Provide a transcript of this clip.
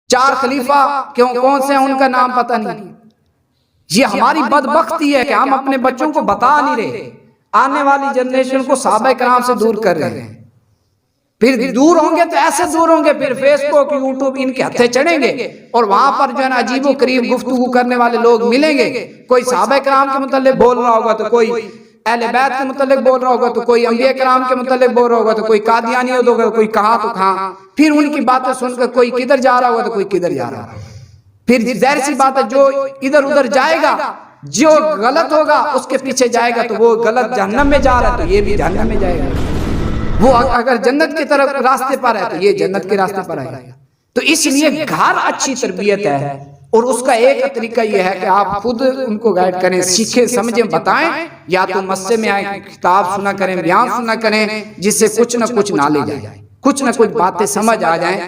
4 خلیفہ کون سے ہیں ان کا نام پتہ نہیں. یہ ہماری بدبختی ہے کہ ہم اپنے بچوں کو بتا نہیں رہے. آنے والی جنریشن کو صحابہ کرام سے دور کر رہے ہیں. پھر دور ہوں گے تو ایسے دور ہوں گے، پھر فیس بک یوٹیوب ان کے ہتھے چڑھیں گے اور وہاں پر جو ہے نا عجیب و غریب گفتگو کرنے والے لوگ ملیں گے. کوئی صحابہ کرام کے متعلق بول رہا ہوگا تو کوئی اہل بیت کے متعلق بول رہا ہوگا تو کوئی انبیاء کرام کے متعلق بول رہا ہوگا تو کوئی قادیانیت ہوگا، کوئی کہاں تو کہاں. پھر ان کی باتیں سن کر کوئی کدھر جا رہا ہوگا تو کوئی کدھر جا رہا ہوگا. پھر ظاہر سی بات ہے جو ادھر ادھر جائے گا، جو غلط ہوگا اس کے پیچھے جائے گا تو وہ غلط جہنم میں جا رہا ہے تو یہ بھی جہنم میں جائے گا. وہ اگر جنت کی طرف راستے پر ہے تو یہ جنت کے راستے پر آئے گا. تو اس لیے گھر اچھی تربیت ہے، اور اس کا ایک طریقہ یہ ہے کہ آپ خود ان کو گائیڈ کریں، سیکھیں سمجھیں بتائیں، یا تو مسجد میں آئیں کتاب سنا کریں، بیان سنا کریں، جس سے کچھ نہ کچھ نالج آئے، کچھ نہ کچھ باتیں سمجھ آ جائیں.